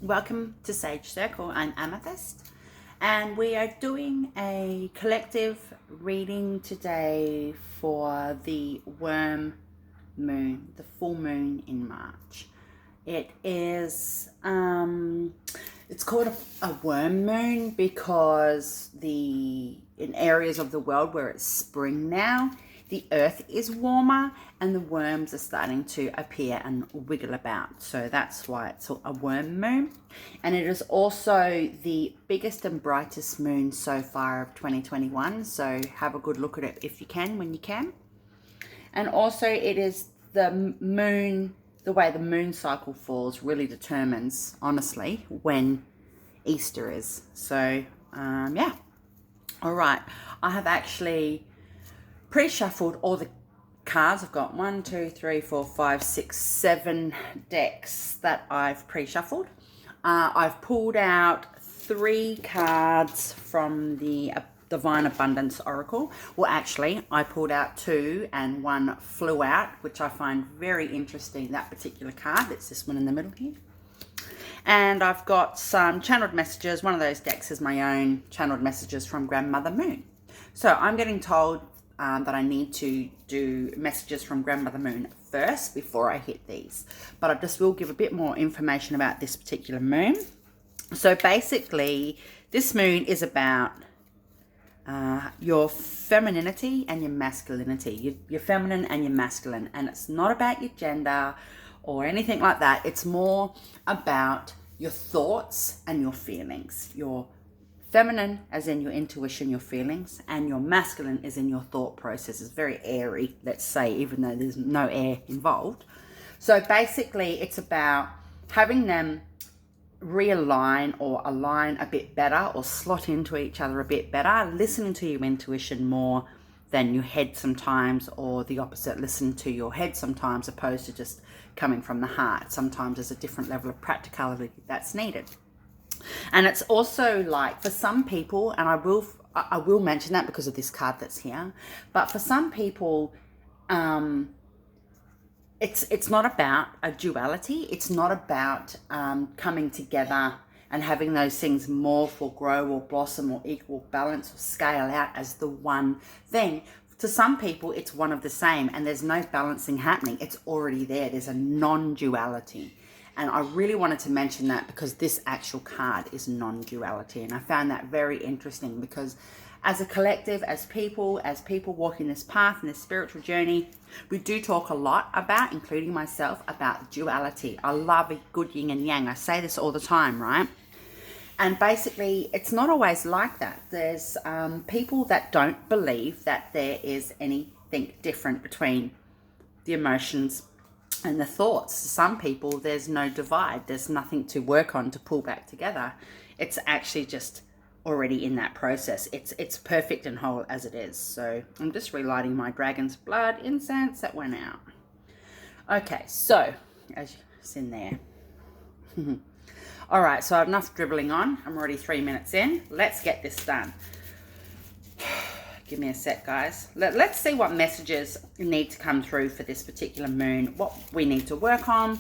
Welcome to Sage Circle. I'm Amythyst, and we are doing a collective reading today for the worm moon, the full moon in March. It is it's called a worm moon because in areas of the world where it's spring now, the earth is warmer and the worms are starting to appear and wiggle about. So that's why it's a worm moon. And it is also the biggest and brightest moon so far of 2021. So have a good look at it if you can, when you can. And also it is the moon, the way the moon cycle falls really determines, honestly, when Easter is. So, yeah. All right. I have actually pre-shuffled all the cards. I've got 1, 2, 3, 4, 5, 6, 7 decks that I've pre-shuffled. I've pulled out 3 cards from the Divine Abundance Oracle. Well, actually, I pulled out 2 and 1 flew out, which I find very interesting, that particular card. It's this one in the middle here. And I've got some channeled messages. One of those decks is my own channeled messages from Grandmother Moon. So I'm getting told that I need to do messages from Grandmother Moon first before I hit these. But I just will give a bit more information about this particular moon. So basically, this moon is about your femininity and your masculinity. You're feminine and you're masculine. And it's not about your gender or anything like that. It's more about your thoughts and your feelings. Your feminine as in your intuition, your feelings, and your masculine is in your thought process. It's very airy, let's say, even though there's no air involved. So basically it's about having them realign or align a bit better or slot into each other a bit better, listening to your intuition more than your head sometimes, or the opposite, listen to your head sometimes opposed to just coming from the heart. Sometimes there's a different level of practicality that's needed. And it's also like for some people, and I will mention that because of this card that's here, but for some people, it's not about a duality. It's not about coming together and having those things morph or grow or blossom or equal balance or scale out as the one thing. To some people, it's one of the same and there's no balancing happening. It's already there. There's a non-duality. And I really wanted to mention that because this actual card is non-duality. And I found that very interesting because as a collective, as people walking this path and this spiritual journey, we do talk a lot about, including myself, about duality. I love a good yin and yang. I say this all the time, right? And basically, it's not always like that. There's people that don't believe that there is anything different between the emotions and the thoughts. Some people, there's no divide. There's nothing to work on to pull back together. It's actually just already in that process. It's perfect and whole as it is. So I'm just relighting my dragon's blood incense that went out. Okay, so as it's in there. All right, so I've enough dribbling on. I'm already 3 minutes in. Let's get this done. Give me a sec, guys. Let's see what messages need to come through for this particular moon, what we need to work on,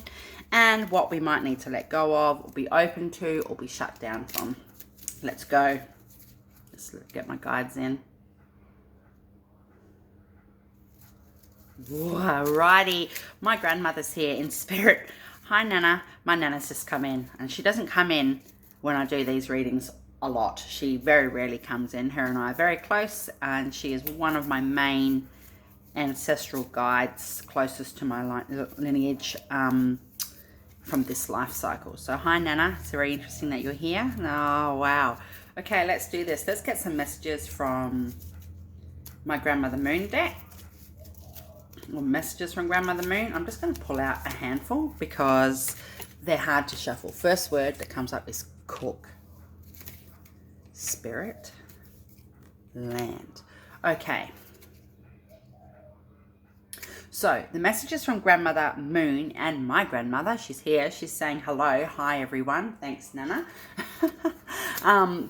and what we might need to let go of, or be open to, or be shut down from. Let's go. Let's get my guides in. Alrighty. My grandmother's here in spirit. Hi, Nana. My Nana's just come in, and she doesn't come in when I do these readings a lot. She very rarely comes in. Her and I are very close, and she is one of my main ancestral guides, closest to my lineage from this life cycle. So hi, Nana. It's very interesting that you're here. Oh, wow. Okay, let's do this. Let's get some messages from my Grandmother Moon deck. Or messages from Grandmother Moon. I'm just going to pull out a handful because they're hard to shuffle. First word that comes up is cook. Spirit. Land. Okay. So the messages from Grandmother Moon and my grandmother, she's here. She's saying hello. Hi, everyone. Thanks, Nana.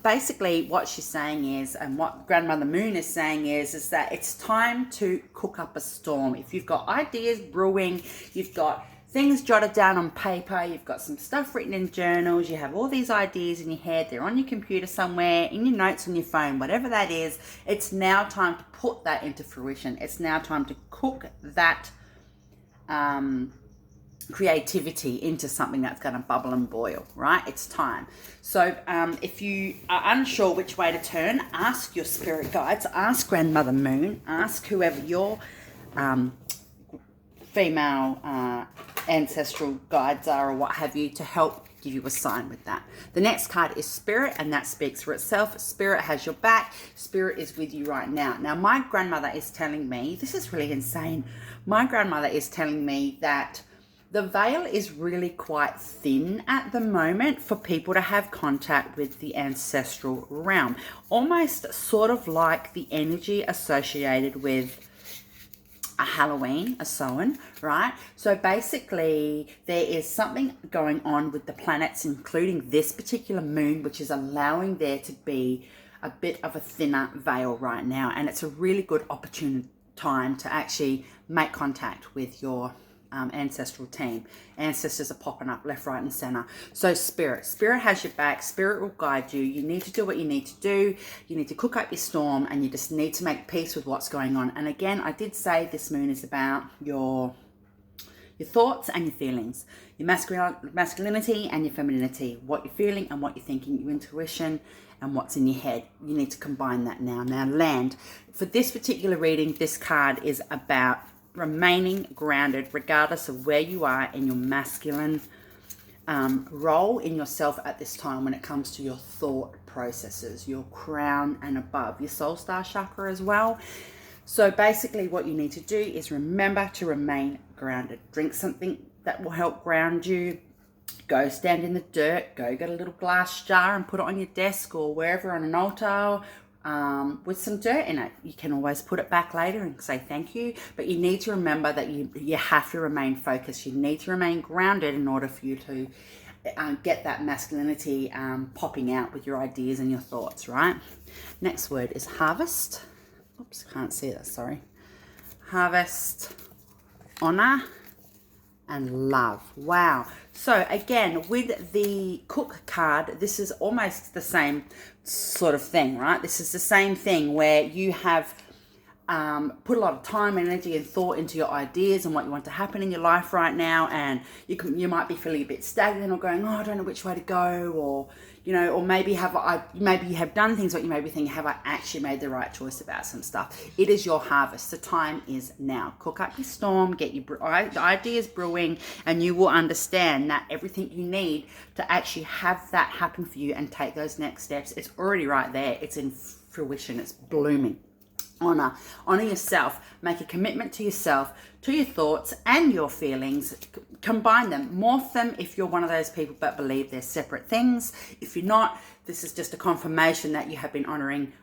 Basically what she's saying is, and what Grandmother Moon is saying is that it's time to cook up a storm. If you've got ideas brewing, you've got things jotted down on paper, you've got some stuff written in journals, you have all these ideas in your head, they're on your computer somewhere, in your notes on your phone, whatever that is, it's now time to put that into fruition. It's now time to cook that creativity into something that's going to bubble and boil, right? It's time. So if you are unsure which way to turn, ask your spirit guides, ask Grandmother Moon, ask whoever your female ancestral guides are or what have you to help give you a sign with that. The next card is Spirit, and that speaks for itself. Spirit has your back. Spirit is with you right now. Now, my grandmother is telling me, this is really insane. My grandmother is telling me that the veil is really quite thin at the moment for people to have contact with the ancestral realm. Almost sort of like the energy associated with a Halloween, a Samhain, right? So basically there is something going on with the planets, including this particular moon, which is allowing there to be a bit of a thinner veil right now. And it's a really good opportune time to actually make contact with your ancestral team. Ancestors are popping up left, right, and center. So Spirit has your back. Spirit will guide you. You need to do what you need to do. You need to cook up your storm, and you just need to make peace with what's going on. And again, I did say this moon is about your thoughts and your feelings, your masculinity and your femininity, what you're feeling and what you're thinking, your intuition and what's in your head. You need to combine that now. Now, land. For this particular reading, this card is about remaining grounded regardless of where you are in your masculine role in yourself at this time when it comes to your thought processes, your crown and above, your soul star chakra as well. So basically what you need to do is remember to remain grounded. Drink something that will help ground you. Go stand in the dirt. Go get a little glass jar and put it on your desk or wherever on an altar with some dirt in it. You can always put it back later and say thank you, but you need to remember that you have to remain focused. You need to remain grounded in order for you to get that masculinity popping out with your ideas and your thoughts, right? Next word is harvest. Oops, can't see that, sorry. Harvest, honor, and love. Wow. So again, with the Cook card, this is almost the same sort of thing, right? This is the same thing where you have put a lot of time, energy, and thought into your ideas and what you want to happen in your life right now, and you might be feeling a bit stagnant or going, oh, I don't know which way to go, or or maybe you have done things, but you may be thinking, have I actually made the right choice about some stuff? It is your harvest. The time is now. Cook up your storm, get your ideas brewing, and you will understand that everything you need to actually have that happen for you and take those next steps, it's already right there. It's in fruition. It's blooming. Honor yourself. Make a commitment to yourself, to your thoughts and your feelings. Combine them, morph them if you're one of those people that believe they're separate things. If you're not, this is just a confirmation that you have been honoring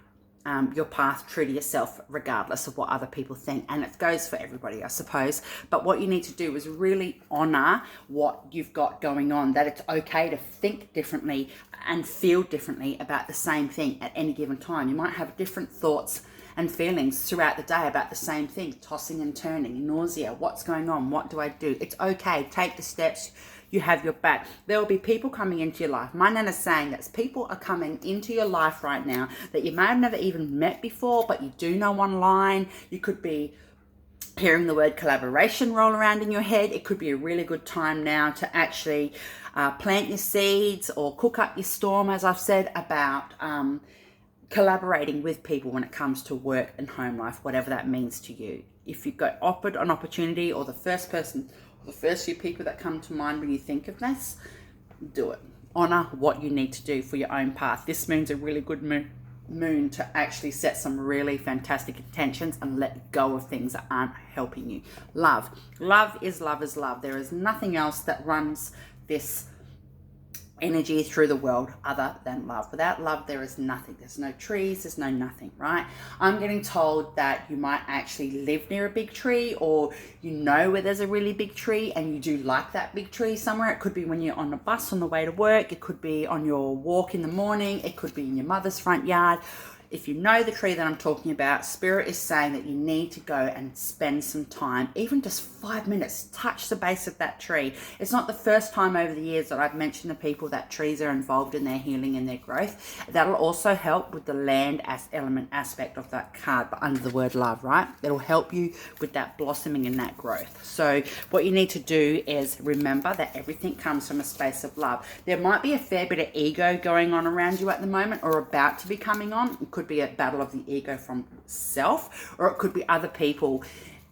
your path true to yourself, regardless of what other people think. And it goes for everybody, I suppose. But what you need to do is really honor what you've got going on, that it's okay to think differently and feel differently about the same thing at any given time. You might have different thoughts and feelings throughout the day about the same thing, tossing and turning, nausea, what's going on, what do I do? It's okay, take the steps, you have your back. There will be people coming into your life. My Nana's saying that people are coming into your life right now that you may have never even met before, but you do know online. You could be hearing the word collaboration roll around in your head. It could be a really good time now to actually plant your seeds or cook up your storm, as I've said, about collaborating with people when it comes to work and home life, whatever that means to you. If you've got offered an opportunity, or the first person, or the first few people that come to mind when you think of this, do it. Honor what you need to do for your own path. This moon's a really good moon to actually set some really fantastic intentions and let go of things that aren't helping you. Love is love. There is nothing else that runs this energy through the world other than love. Without love, there is nothing. There's no trees, there's no nothing, right? I'm getting told that you might actually live near a big tree, or you know where there's a really big tree and you do like that big tree somewhere. It could be when you're on the bus on the way to work. It could be on your walk in the morning. It could be in your mother's front yard. if you know the tree that I'm talking about, Spirit is saying that you need to go and spend some time, even just 5 minutes, touch the base of that tree. It's not the first time over the years that I've mentioned to people that trees are involved in their healing and their growth. That'll also help with the land element aspect of that card, but under the word love, right? It'll help you with that blossoming and that growth. So what you need to do is remember that everything comes from a space of love. There might be a fair bit of ego going on around you at the moment, or about to be coming on. It could be a battle of the ego from self, or it could be other people.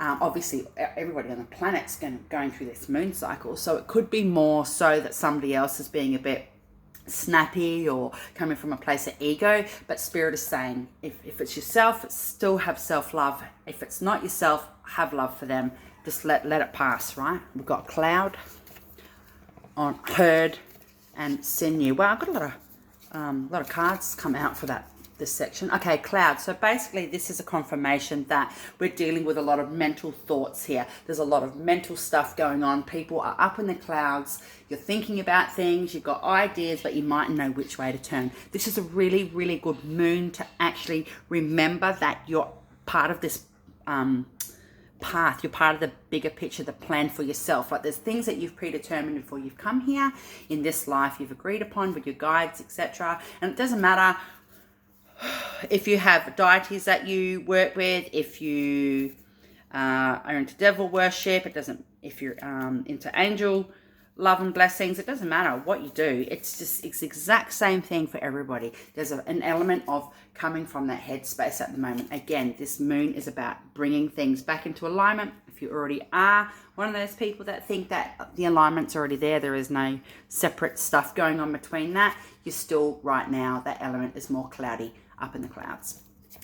Obviously, everybody on the planet's going through this moon cycle, so it could be more so that somebody else is being a bit snappy or coming from a place of ego. But Spirit is saying, if it's yourself, still have self-love. If it's not yourself, have love for them. Just let it pass, right? We've got cloud on herd and sinew. Well, I've got a lot of cards come out for this section. Okay, cloud. So basically this is a confirmation that we're dealing with a lot of mental thoughts here. There's a lot of mental stuff going on. People are up in the clouds. You're thinking about things. You've got ideas, but you mightn't know which way to turn. This is a really, really good moon to actually remember that you're part of this path. You're part of the bigger picture, the plan for yourself. Like there's things that you've predetermined before you've come here in this life, you've agreed upon with your guides, etc. And it doesn't matter if you have deities that you work with, if you are into devil worship, it doesn't, if you're into angel love and blessings, it doesn't matter what you do. It's the exact same thing for everybody. There's an element of coming from that headspace at the moment. Again, this moon is about bringing things back into alignment. If you already are one of those people that think that the alignment's already there is no separate stuff going on between that, you're still, right now, that element is more cloudy up in the clouds.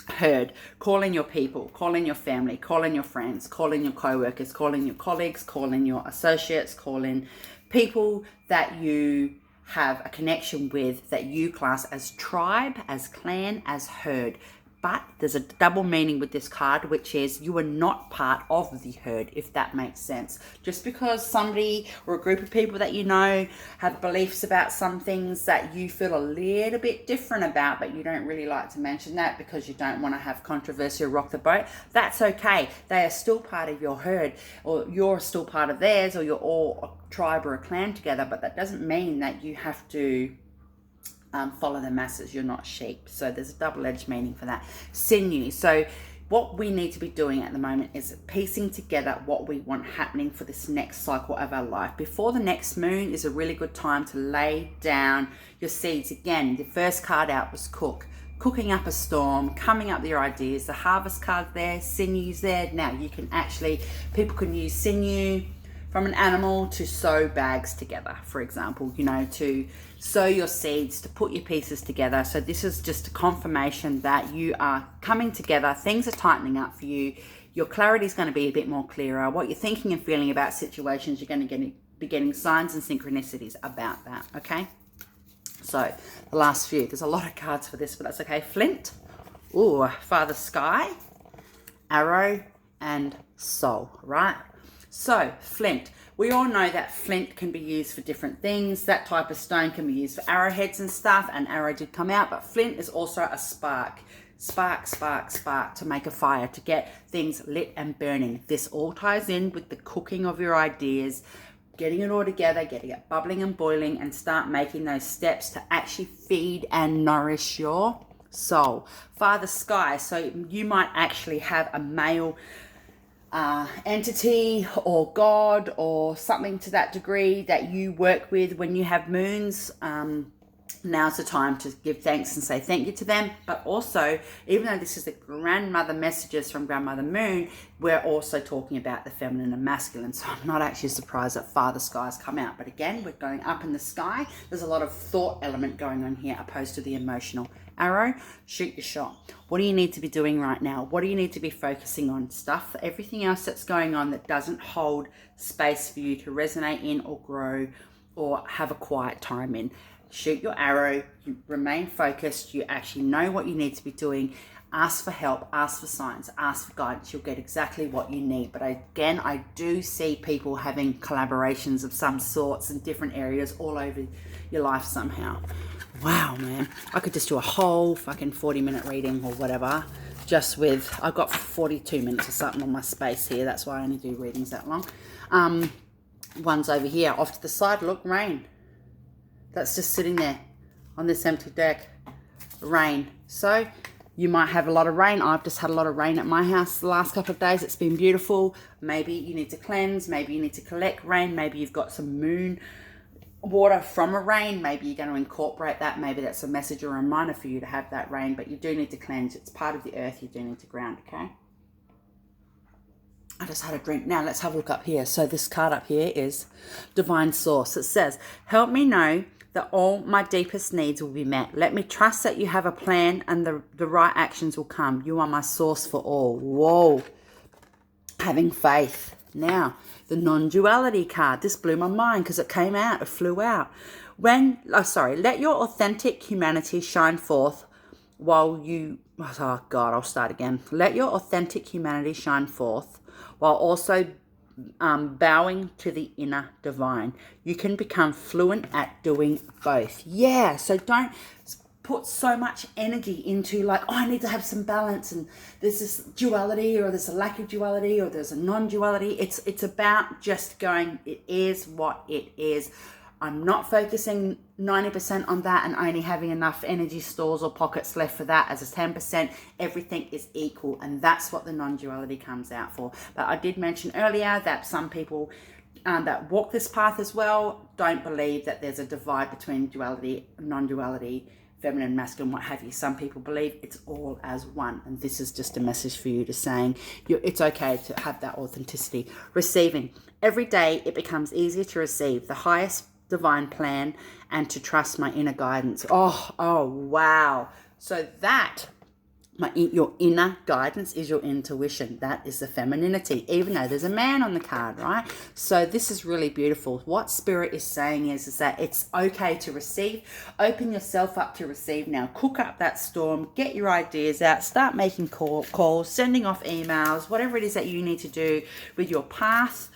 Heard, call in your people, call in your family, call in your friends, call in your co-workers, call in your colleagues, call in your associates, call in people that you have a connection with, that you class as tribe, as clan, as herd. But there's a double meaning with this card, which is you are not part of the herd, if that makes sense. Just because somebody or a group of people that you know have beliefs about some things that you feel a little bit different about, but you don't really like to mention that because you don't want to have controversy or rock the boat, that's okay. They are still part of your herd, or you're still part of theirs, or you're all a tribe or a clan together, but that doesn't mean that you have to follow the masses. You're not sheep. So there's a double-edged meaning for that. Sinew. So what we need to be doing at the moment is piecing together what we want happening for this next cycle of our life. Before the next moon is a really good time to lay down your seeds. Again, the first card out was cooking up a storm, coming up with your ideas. The harvest card's there, sinew's there. Now you can actually, people can use sinew from an animal to sew bags together, for example, to sow your seeds, to put your pieces together. So this is just a confirmation that you are coming together. Things are tightening up for you. Your clarity is going to be a bit more clearer. What you're thinking and feeling about situations, you're going to be getting signs and synchronicities about that, okay? So the last few, there's a lot of cards for this, but that's okay. Flint, Father Sky, Arrow, and Soul, right? So, flint. We all know that flint can be used for different things. That type of stone can be used for arrowheads and stuff, and arrow did come out, but flint is also a spark. Spark to make a fire, to get things lit and burning. This all ties in with the cooking of your ideas, getting it all together, getting it bubbling and boiling, and start making those steps to actually feed and nourish your soul. Father Sky. So you might actually have a male entity or God or something to that degree that you work with when you have moons. Now's the time to give thanks and say thank you to them. But also, even though this is the grandmother messages from Grandmother Moon, we're also talking about the feminine and masculine. So I'm not actually surprised that Father Sky's come out. But again, we're going up in the sky. There's a lot of thought element going on here opposed to the emotional. Arrow, shoot your shot. What do you need to be doing right now? What do you need to be focusing on? Stuff, everything else that's going on that doesn't hold space for you to resonate in or grow or have a quiet time in. Shoot your arrow, you remain focused, you actually know what you need to be doing. Ask for help, ask for signs, ask for guidance. You'll get exactly what you need. But again, I do see people having collaborations of some sorts in different areas all over your life somehow. Wow, man. I could just do a whole fucking 40-minute reading or whatever. Just with, I've got 42 minutes or something on my space here. That's why I only do readings that long. One's over here. Off to the side, look, rain. That's just sitting there on this empty deck. Rain. So you might have a lot of rain. I've just had a lot of rain at my house the last couple of days. It's been beautiful. Maybe you need to cleanse. Maybe you need to collect rain. Maybe you've got some moon water from a rain. Maybe you're going to incorporate that. Maybe that's a message or a reminder for you to have that rain, but you do need to cleanse. It's part of the earth. You do need to ground, okay? I just had a drink. Now let's have a look up here. So this card up here is Divine Source. It says, help me know that all my deepest needs will be met. Let me trust that you have a plan and the right actions will come. You are my source for all. Whoa. Having faith. Now, the non-duality card. This blew my mind because it came out. It flew out. Let your authentic humanity shine forth while you... Oh, God, I'll start again. Let your authentic humanity shine forth while also bowing to the inner divine. You can become fluent at doing both. Yeah, so don't put so much energy into like, oh, I need to have some balance and there's this duality or there's a lack of duality or there's a non-duality. It's about just going, it is what it is. I'm not focusing 90% on that and only having enough energy stores or pockets left for that as a 10%. Everything is equal, and that's what the non-duality comes out for. But I did mention earlier that some people that walk this path as well don't believe that there's a divide between duality, non-duality, feminine, masculine, what have you. Some people believe it's all as one, and this is just a message for you to saying it's okay to have that authenticity. Receiving. Every day it becomes easier to receive the highest divine plan and to trust my inner guidance. Oh wow. So that your inner guidance is your intuition. That is the femininity, even though there's a man on the card, right? So this is really beautiful. What Spirit is saying is that it's okay to receive. Open yourself up to receive now. Cook up that storm. Get your ideas out. Start making calls, sending off emails, whatever it is that you need to do with your path.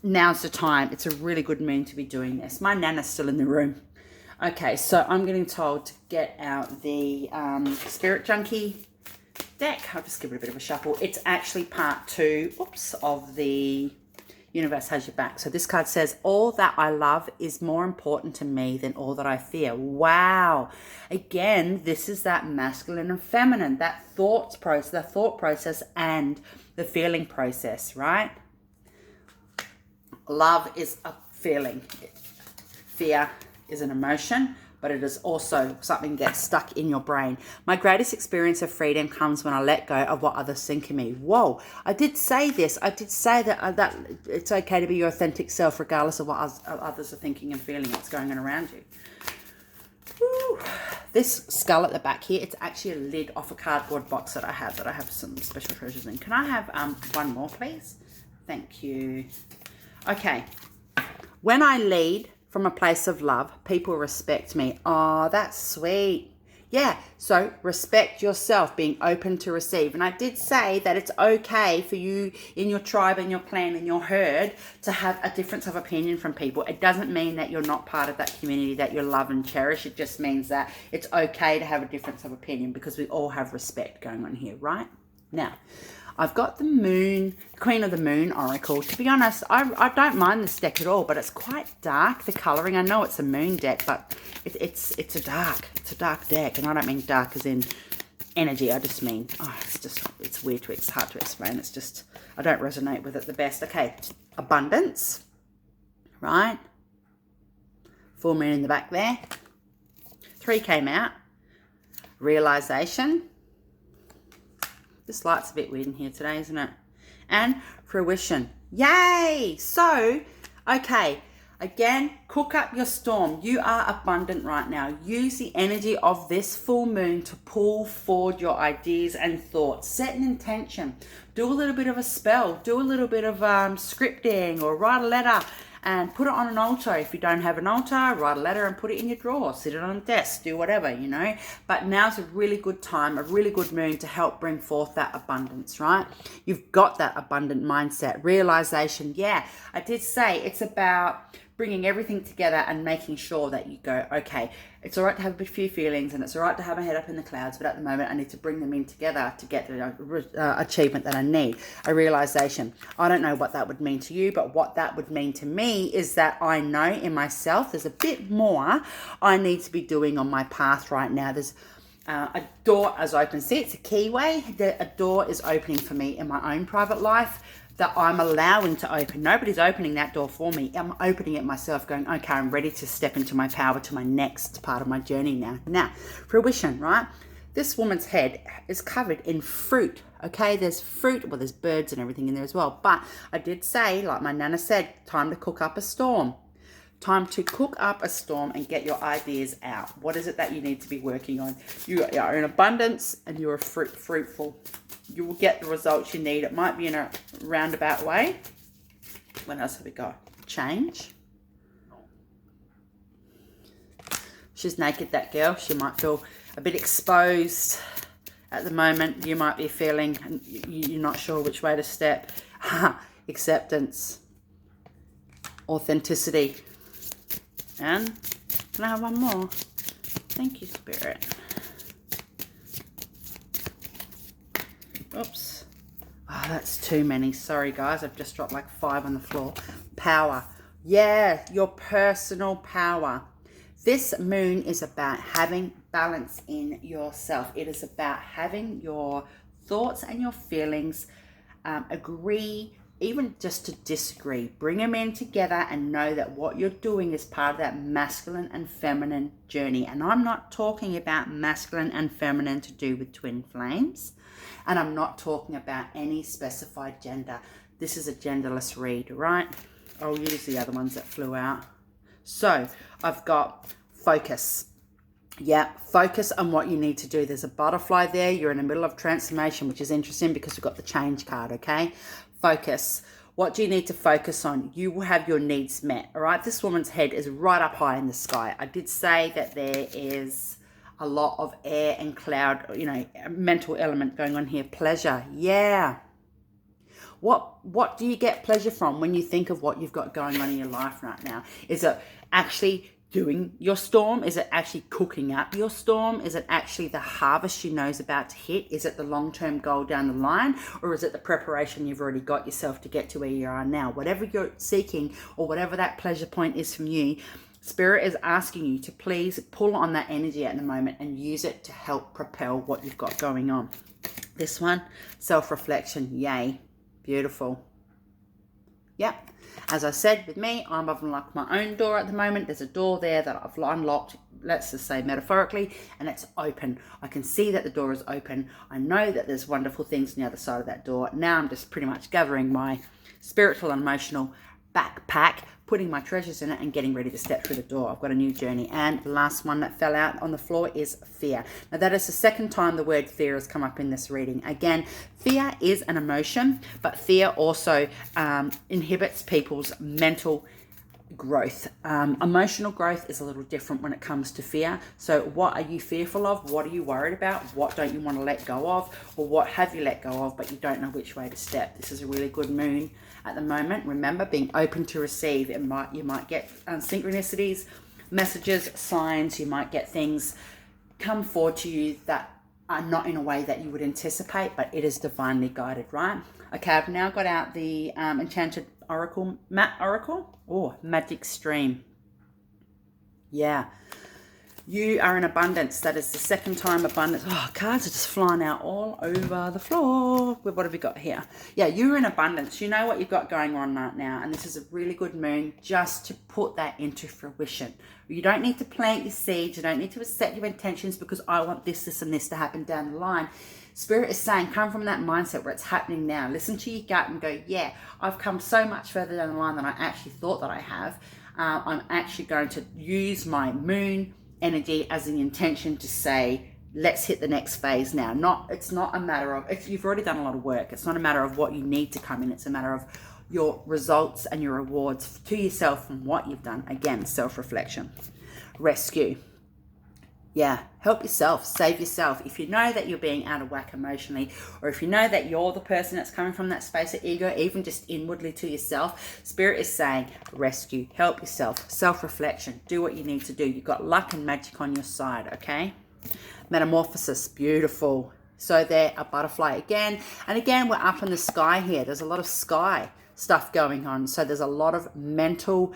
Now's the time. It's a really good moon to be doing this. My Nana's still in the room. Okay, so I'm getting told to get out the Spirit Junkie deck. I'll just give it a bit of a shuffle. It's actually part 2, of the Universe Has Your Back. So this card says, all that I love is more important to me than all that I fear. Wow. Again, this is that masculine and feminine, that thought process and the feeling process, right? Love is a feeling. Fear is an emotion, but it is also something that gets stuck in your brain. My greatest experience of freedom comes when I let go of what others think of me. Whoa, I did say this. I did say that it's okay to be your authentic self regardless of what others are thinking and feeling, what's going on around you. Woo. This skull at the back here, it's actually a lid off a cardboard box that I have some special treasures in. Can I have one more, please? Thank you. Okay, when I lead from a place of love, people respect me. Oh, that's sweet. Yeah, so respect yourself, being open to receive. And I did say that it's okay for you in your tribe and your clan and your herd to have a difference of opinion from people. It doesn't mean that you're not part of that community that you love and cherish. It just means that it's okay to have a difference of opinion because we all have respect going on here, right? Now, I've got the Moon, Queen of the Moon Oracle. To be honest, I don't mind this deck at all, but it's quite dark, the colouring. I know it's a moon deck, but it's a dark deck. And I don't mean dark as in energy. I just mean, it's weird, it's hard to explain. It's just, I don't resonate with it the best. Okay, abundance, right? Full moon in the back there. 3 came out. Realization. This light's a bit weird in here today, isn't it? And fruition. Yay! So, okay. Again, cook up your storm. You are abundant right now. Use the energy of this full moon to pull forward your ideas and thoughts. Set an intention. Do a little bit of a spell. Do a little bit of scripting or write a letter and put it on an altar. If you don't have an altar, write a letter and put it in your drawer. Sit it on a desk. Do whatever, you know. But now's a really good time, a really good moon to help bring forth that abundance, right? You've got that abundant mindset. Realization, yeah. I did say it's about bringing everything together and making sure that you go, okay, it's all right to have a few feelings and it's all right to have my head up in the clouds, but at the moment I need to bring them in together to get the achievement that I need, a realization. I don't know what that would mean to you, but what that would mean to me is that I know in myself there's a bit more I need to be doing on my path right now. There's a door has opened. See, it's a keyway. A door is opening for me in my own private life that I'm allowing to open. Nobody's opening that door for me. I'm opening it myself, going, okay, I'm ready to step into my power, to my next part of my journey now. Now, fruition, right? This woman's head is covered in fruit, okay? There's fruit, well, there's birds and everything in there as well. But I did say, like my Nana said, time to cook up a storm. Time to cook up a storm and get your ideas out. What is it that you need to be working on? You are in abundance and you are fruitful. You will get the results you need. It might be in a roundabout way. What else have we got? Change. She's naked, that girl. She might feel a bit exposed at the moment. You might be feeling you're not sure which way to step. Acceptance. Authenticity. And can I have one more? Thank you, Spirit. Oops. Oh, that's too many. Sorry, guys. I've just dropped like 5 on the floor. Power. Yeah, your personal power. This moon is about having balance in yourself. It is about having your thoughts and your feelings agree, even just to disagree. Bring them in together and know that what you're doing is part of that masculine and feminine journey. And I'm not talking about masculine and feminine to do with twin flames. And I'm not talking about any specified gender. This is a genderless read, right? I'll use the other ones that flew out. So I've got focus. Yeah, focus on what you need to do. There's a butterfly there. You're in the middle of transformation, which is interesting because we've got the change card, okay? Focus. What do you need to focus on? You will have your needs met, all right? This woman's head is right up high in the sky. I did say that there is a lot of air and cloud, you know, mental element going on here. Pleasure, yeah. What do you get pleasure from when you think of what you've got going on in your life right now? Is it actually doing your storm? Is it actually cooking up your storm? Is it actually the harvest you know is about to hit? Is it the long-term goal down the line? Or is it the preparation you've already got yourself to get to where you are now? Whatever you're seeking or whatever that pleasure point is from you, Spirit is asking you to please pull on that energy at the moment and use it to help propel what you've got going on. This one, self-reflection, yay. Beautiful. Yep. As I said, with me, I'm unlocked my own door at the moment. There's a door there that I've unlocked, let's just say metaphorically, and it's open. I can see that the door is open. I know that there's wonderful things on the other side of that door. Now I'm just pretty much gathering my spiritual and emotional backpack, putting my treasures in it and getting ready to step through the door. I've got a new journey. And the last one that fell out on the floor is fear. Now that is the second time the word fear has come up in this reading. Again, fear is an emotion, but fear also inhibits people's mental growth. Emotional growth is a little different when it comes to fear. So what are you fearful of? What are you worried about? What don't you want to let go of? Or what have you let go of but you don't know which way to step? This is a really good moon at the moment. Remember, being open to receive. You might get synchronicities, messages, signs. You might get things come forward to you that are not in a way that you would anticipate, but it is divinely guided, right? Okay, I've now got out the Enchanted Oracle, Magic Stream. Yeah. You are in abundance. That is the second time abundance. Oh, cards are just flying out all over the floor. What have we got here? Yeah, you're in abundance. You know what you've got going on right now. And this is a really good moon just to put that into fruition. You don't need to plant your seeds. You don't need to set your intentions because I want this, this, and this to happen down the line. Spirit is saying, come from that mindset where it's happening now. Listen to your gut and go, yeah, I've come so much further down the line than I actually thought that I have. I'm actually going to use my moon energy as an intention to say, let's hit the next phase now. It's not a matter of, you've already done a lot of work. It's not a matter of what you need to come in. It's a matter of your results and your rewards to yourself from what you've done. Again, self-reflection. Rescue. Yeah, help yourself, save yourself. If you know that you're being out of whack emotionally, or if you know that you're the person that's coming from that space of ego, even just inwardly to yourself, Spirit is saying rescue, help yourself, self-reflection, do what you need to do. You've got luck and magic on your side, okay? Metamorphosis, beautiful. So there, a butterfly again. And again, we're up in the sky here. There's a lot of sky stuff going on. So there's a lot of mental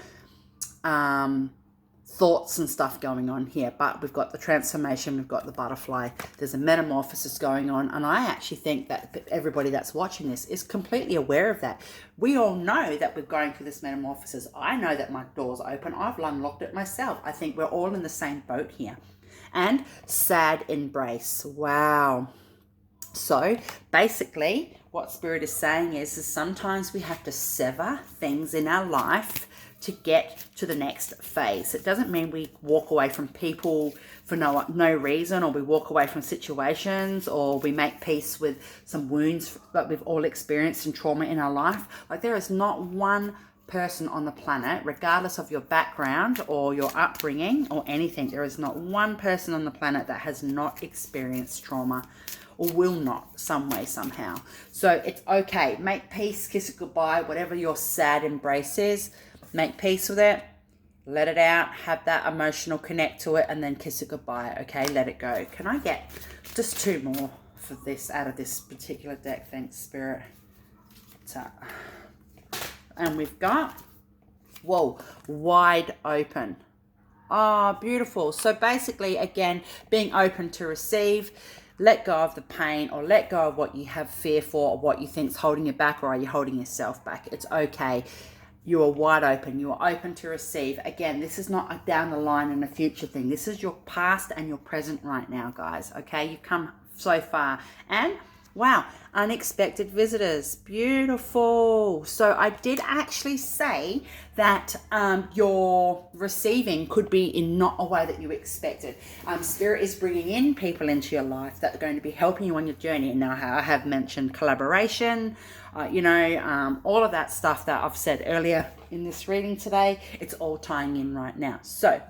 thoughts and stuff going on here, but we've got the transformation, we've got the butterfly, there's a metamorphosis going on, and I actually think that everybody that's watching this is completely aware of that. We all know that we're going through this metamorphosis. I know that my door's open. I've unlocked it myself. I think we're all in the same boat here. And sad embrace. Wow. So basically what Spirit is saying is sometimes we have to sever things in our life to get to the next phase. It doesn't mean we walk away from people for no reason, or we walk away from situations, or we make peace with some wounds that we've all experienced and trauma in our life. Like, there is not one person on the planet, regardless of your background or your upbringing or anything, there is not one person on the planet that has not experienced trauma or will not, some way, somehow. So it's okay. Make peace, kiss it goodbye, whatever your sad embrace is. Make peace with it, let it out, have that emotional connect to it, and then kiss it goodbye, okay? Let it go. Can I get just 2 more for this out of this particular deck? Thanks, Spirit. So, and we've got, whoa, wide open. Oh, beautiful. So basically, again, being open to receive. Let go of the pain, or let go of what you have fear for, or what you think's holding you back, or are you holding yourself back? It's okay. You are wide open. You are open to receive. Again, this is not a down the line and a future thing. This is your past and your present right now, guys. Okay, you've come so far. And wow, unexpected visitors. Beautiful. So I did actually say that your receiving could be in not a way that you expected. Spirit is bringing in people into your life that are going to be helping you on your journey. And now I have mentioned collaboration, all of that stuff that I've said earlier in this reading today. It's all tying in right now. So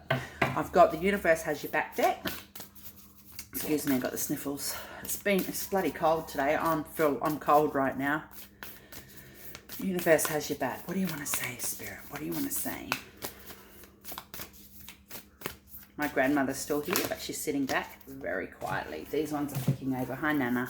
I've got the Universe Has Your Back deck. Excuse me, I got the sniffles. It's bloody cold today. I'm cold right now. Universe has your back. What do you want to say, Spirit? What do you want to say? My grandmother's still here, but she's sitting back very quietly. These ones are flicking over. Hi, Nana.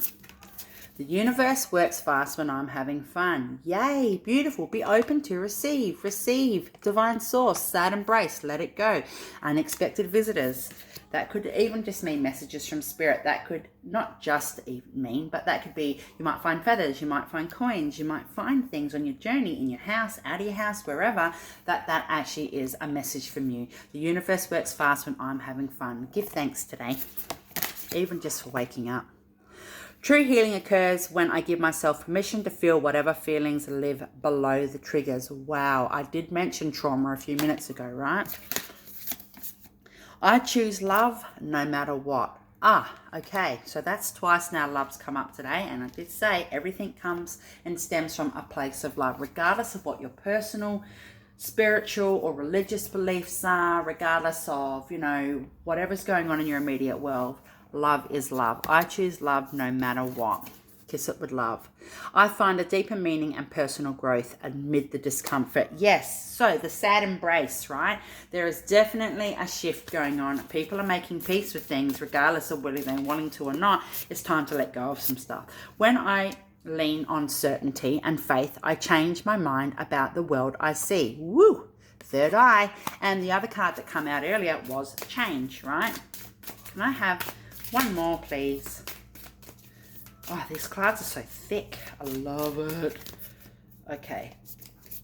The universe works fast when I'm having fun. Yay, beautiful. Be open to receive. Receive. Divine source. Sad embrace. Let it go. Unexpected visitors. That could even just mean messages from Spirit. That could not just even mean, but that could be, you might find feathers, you might find coins, you might find things on your journey, in your house, out of your house, wherever, that actually is a message from you. The universe works fast when I'm having fun. Give thanks today, even just for waking up. True healing occurs when I give myself permission to feel whatever feelings live below the triggers. Wow, I did mention trauma a few minutes ago, right? I choose love no matter what. Okay, so that's twice now love's come up today, and I did say everything comes and stems from a place of love, regardless of what your personal, spiritual or religious beliefs are, regardless of, whatever's going on in your immediate world. Love is love. I choose love no matter what. Kiss it with love. I find a deeper meaning and personal growth amid the discomfort. Yes, so the sad embrace, right? There is definitely a shift going on. People are making peace with things, regardless of whether they're wanting to or not. It's time to let go of some stuff. When I lean on certainty and faith, I change my mind about the world I see. Woo! Third eye. And the other card that came out earlier was change, right? Can I have one more, please? Oh, these cards are so thick. I love it. Okay.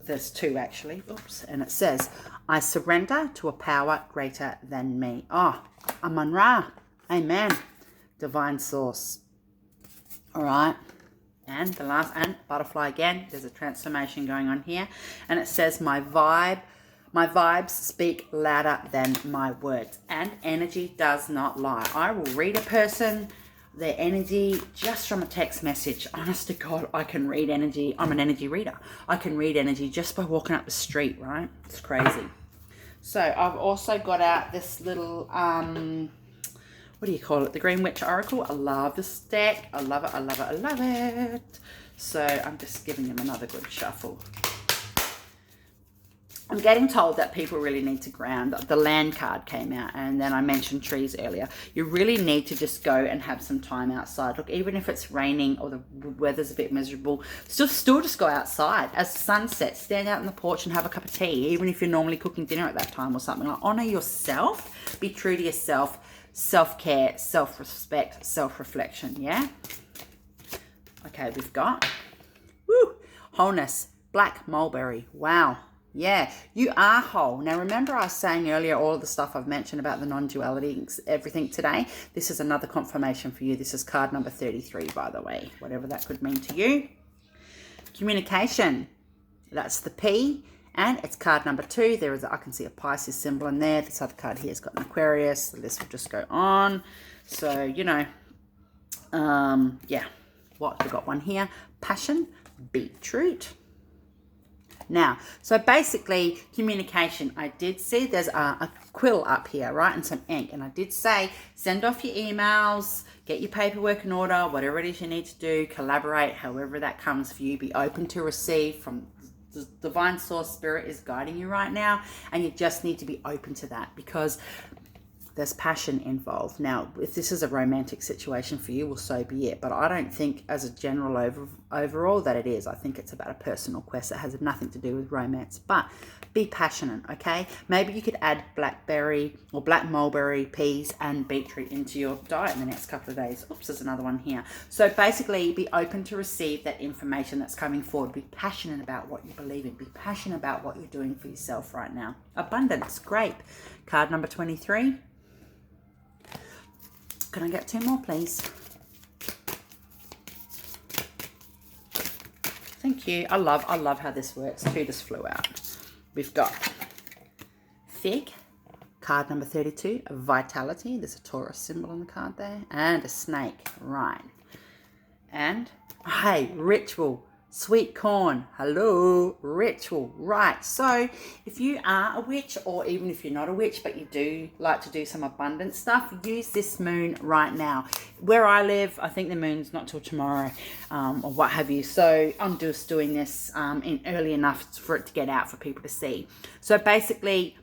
There's 2 actually. Oops. And it says, I surrender to a power greater than me. Oh, Amun-Ra. Amen. Divine source. All right. And the last, and butterfly again. There's a transformation going on here. And it says, my vibes speak louder than my words. And energy does not lie. I will read a person, their energy, just from a text message. Honest to God, I can read energy. I'm an energy reader. I can read energy just by walking up the street, right? It's crazy. So I've also got out this little what do you call it? The Green Witch Oracle. I love this deck. I love it. I love it. I love it. So I'm just giving them another good shuffle. I'm getting told that people really need to ground. The land card came out, and then I mentioned trees earlier. You really need to just go and have some time outside. Look, even if it's raining or the weather's a bit miserable, still just go outside. As the sun sets, stand out on the porch and have a cup of tea, even if you're normally cooking dinner at that time or something. Like, honor yourself. Be true to yourself. Self-care, self-respect, self-reflection, yeah? Okay, we've got wholeness, black mulberry. Wow. Yeah, you are whole. Now, remember I was saying earlier all of the stuff I've mentioned about the non-duality, everything today? This is another confirmation for you. This is card number 33, by the way, whatever that could mean to you. Communication, that's the P, and it's card number 2. I can see a Pisces symbol in there. This other card here has got an Aquarius. The list will just go on. So, you know, yeah, what? We've got one here. Passion, beetroot. Now, so basically communication, I did see there's a quill up here, right, and some ink, and I did say send off your emails, get your paperwork in order, whatever it is you need to do, collaborate, however that comes for you. Be open to receive from the divine source. Spirit is guiding you right now, and you just need to be open to that because there's passion involved. Now, if this is a romantic situation for you, well, so be it. But I don't think as a general overall that it is. I think it's about a personal quest that has nothing to do with romance. But be passionate, okay? Maybe you could add blackberry or black mulberry, peas, and beetroot into your diet in the next couple of days. Oops, there's another one here. So basically, be open to receive that information that's coming forward. Be passionate about what you believe in. Be passionate about what you're doing for yourself right now. Abundance, great. Card number 23. Can I get 2 more, please? Thank you. I love how this works. 2 just flew out. We've got Fig, card number 32, Vitality. There's a Taurus symbol on the card there. And a snake, right. And, hey, Ritual. Sweet corn, hello, ritual, right. So if you are a witch, or even if you're not a witch, but you do like to do some abundance stuff, use this moon right now. Where I live, I think the moon's not till tomorrow, or what have you. So I'm just doing this in early enough for it to get out for people to see. So basically,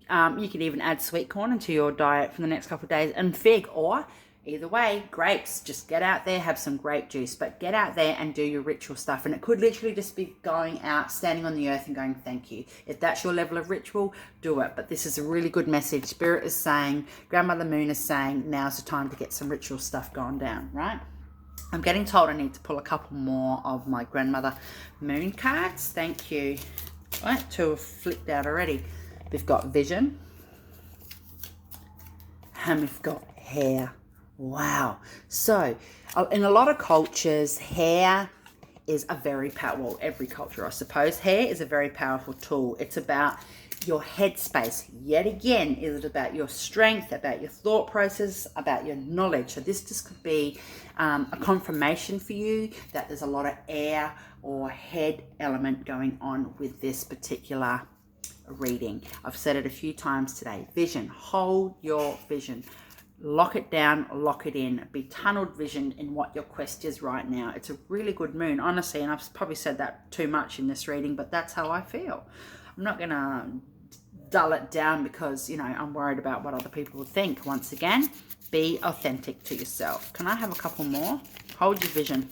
you can even add sweet corn into your diet for the next couple of days, and fig, or either way, grapes. Just get out there, have some grape juice, but get out there and do your ritual stuff. And it could literally just be going out, standing on the earth and going, thank you. If that's your level of ritual, do it. But this is a really good message. Spirit is saying, Grandmother Moon is saying, now's the time to get some ritual stuff going down, right? I'm getting told I need to pull a couple more of my Grandmother Moon cards. Thank you. All right, 2 have flipped out already. We've got Vision. And we've got Hair. Wow. So in a lot of cultures, hair is a very powerful, well, every culture, I suppose, hair is a very powerful tool. It's about your headspace. Yet again, is it about your strength, about your thought process, about your knowledge. So this just could be a confirmation for you that there's a lot of air or head element going on with this particular reading. I've said it a few times today. Vision. Hold your vision. Lock it down, lock it in. Be tunneled vision in what your quest is right now. It's a really good moon, honestly, and I've probably said that too much in this reading, but that's how I feel. I'm not going to dull it down because, you know, I'm worried about what other people would think. Once again, be authentic to yourself. Can I have a couple more? Hold your vision.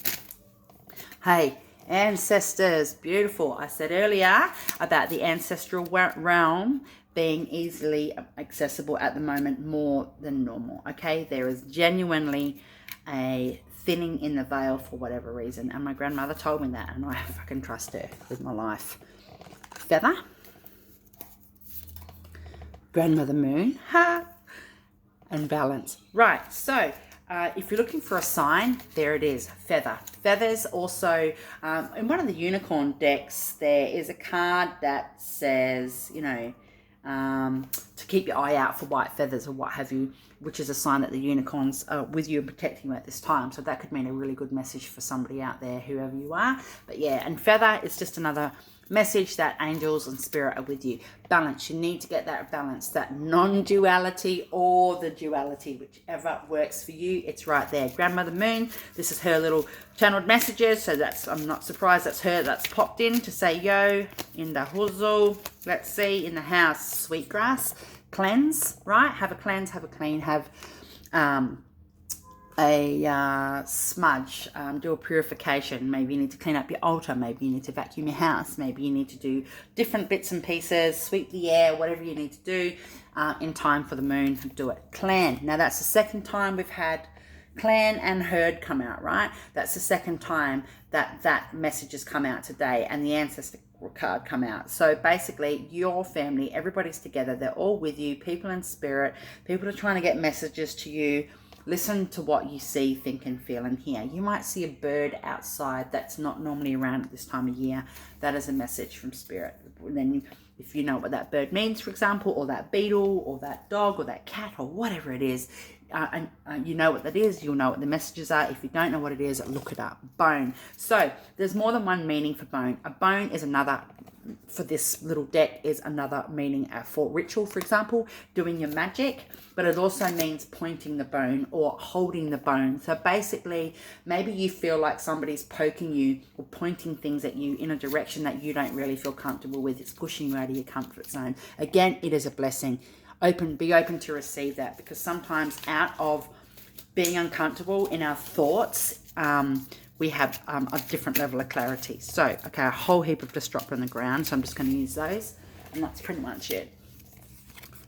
Hey, ancestors, beautiful. I said earlier about the ancestral realm being easily accessible at the moment more than normal, okay? There is genuinely a thinning in the veil for whatever reason, and my grandmother told me that, and I fucking trust her with my life. Feather. Grandmother Moon. Ha! And balance. Right, so if you're looking for a sign, there it is, feather. Feathers also, in one of the unicorn decks, there is a card that says, you know, to keep your eye out for white feathers or what have you, which is a sign that the unicorns are with you and protecting you at this time. So that could mean a really good message for somebody out there, whoever you are. But yeah, and feather is just another message that angels and spirit are with you. Balance. You need to get that balance, that non-duality or the duality, whichever works for you. It's right there. Grandmother Moon, this is her little channeled messages. So I'm not surprised that's her that's popped in to say yo in the huzzle. Let's see, in the house, sweetgrass, cleanse, right? Have a cleanse, have a clean, have a smudge, do a purification. Maybe you need to clean up your altar, maybe you need to vacuum your house, maybe you need to do different bits and pieces, sweep the air, whatever you need to do in time for the moon. Do it. Clan. Now that's the second time we've had clan and herd come out, right? That's the second time that message has come out today, and the ancestor card come out. So basically your family, everybody's together, they're all with you, people in spirit, people are trying to get messages to you. Listen to what you see, think and feel and hear. You might see a bird outside that's not normally around at this time of year. That is a message from spirit. And then if you know what that bird means, for example, or that beetle or that dog or that cat or whatever it is, and you know what that is, you'll know what the messages are. If you don't know what it is, look it up. Bone. So there's more than one meaning for bone. A bone is another, for this little deck, is another meaning for ritual, for example, doing your magic, but it also means pointing the bone or holding the bone. So basically, maybe you feel like somebody's poking you or pointing things at you in a direction that you don't really feel comfortable with. It's pushing you out of your comfort zone. Again, it is a blessing. Be open to receive that, because sometimes out of being uncomfortable in our thoughts, we have a different level of clarity. So, okay, a whole heap of just dropped on the ground, so I'm just going to use those, and that's pretty much it.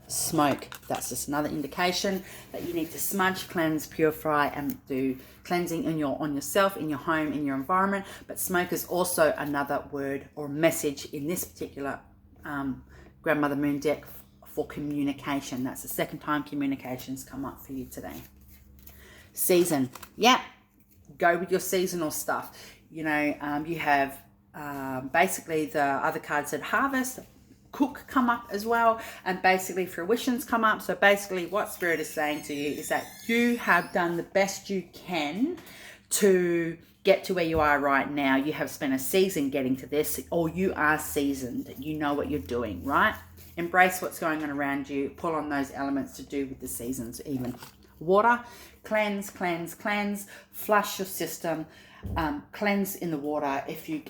Smoke, that's just another indication that you need to smudge, cleanse, purify, and do cleansing on yourself, in your home, in your environment. But smoke is also another word or message in this particular Grandmother Moon deck for communication. That's the second time communications come up for you today. Season, yeah, go with your seasonal stuff. You know, you have basically the other cards said harvest, cook come up as well, and basically fruitions come up. So basically what spirit is saying to you is that you have done the best you can to get to where you are right now. You have spent a season getting to this, or you are seasoned. You know what you're doing, right? Embrace what's going on around you. Pull on those elements to do with the seasons even. Water, cleanse, cleanse, cleanse. Flush your system. Cleanse in the water. If you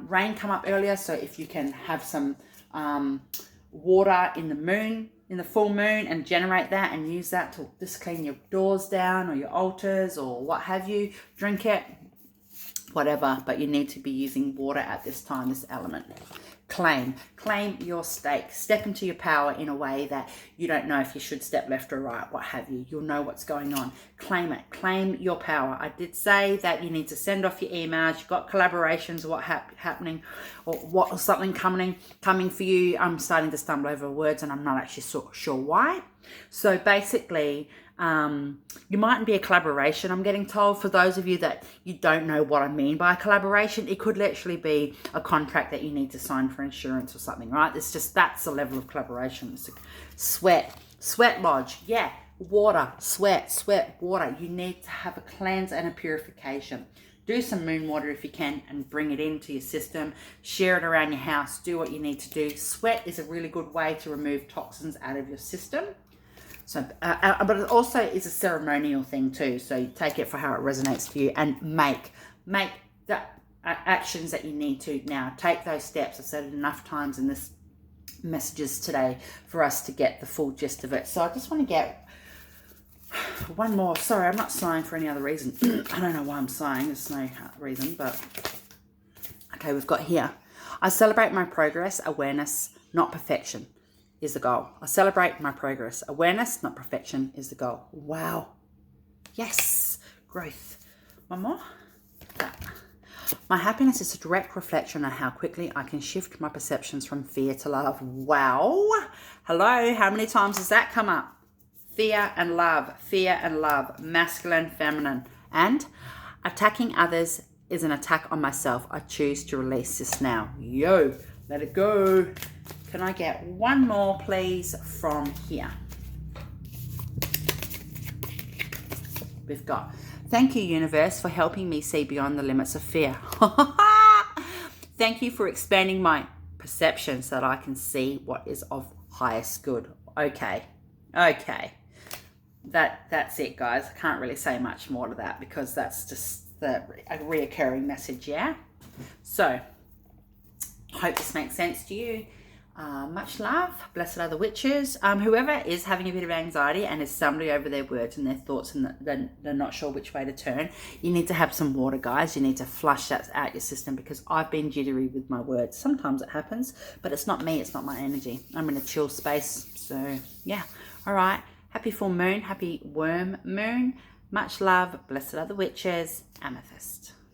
rain come up earlier, so if you can have some water in the moon, in the full moon, and generate that and use that to just clean your doors down or your altars or what have you. Drink it, whatever, but you need to be using water at this time, this element. Claim your stake. Step into your power in a way that you don't know if you should step left or right, what have you. You'll know what's going on. Claim it. Claim your power. I did say that you need to send off your emails. You've got collaborations, what happening, or something coming for you. I'm starting to stumble over words and I'm not actually sure why. So basically, you mightn't be a collaboration, I'm getting told. For those of you that you don't know what I mean by collaboration, it could literally be a contract that you need to sign for insurance or something, right? It's just, that's the level of collaboration. It's sweat lodge, yeah, water, sweat, water. You need to have a cleanse and a purification. Do some moon water if you can and bring it into your system. Share it around your house. Do what you need to do. Sweat is a really good way to remove toxins out of your system. So, but it also is a ceremonial thing too. So you take it for how it resonates for you, and make the actions that you need to now. Take those steps. I've said it enough times in this messages today for us to get the full gist of it. So I just want to get one more. Sorry, I'm not sighing for any other reason. I don't know why I'm sighing. There's no reason, but okay, we've got here. I celebrate my progress, awareness, not perfection, is the goal. I celebrate my progress. Awareness, not perfection, is the goal. Wow. Yes. Growth. One more. My happiness is a direct reflection on how quickly I can shift my perceptions from fear to love. Wow. Hello. How many times does that come up? Fear and love. Fear and love. Masculine, feminine. And attacking others is an attack on myself. I choose to release this now. Yo. Let it go. Can I get one more, please, from here? We've got, thank you, universe, for helping me see beyond the limits of fear. Thank you for expanding my perception so that I can see what is of highest good. Okay. That's it, guys. I can't really say much more to that because that's just a reoccurring message, yeah? So, hope this makes sense to you. Much love. Blessed are the witches. Whoever is having a bit of anxiety and is stumbling over their words and their thoughts and they're not sure which way to turn, you need to have some water, guys. You need to flush that out your system because I've been jittery with my words. Sometimes it happens, but it's not me. It's not my energy. I'm in a chill space. So, yeah. All right. Happy full moon. Happy worm moon. Much love. Blessed are the witches. Amethyst.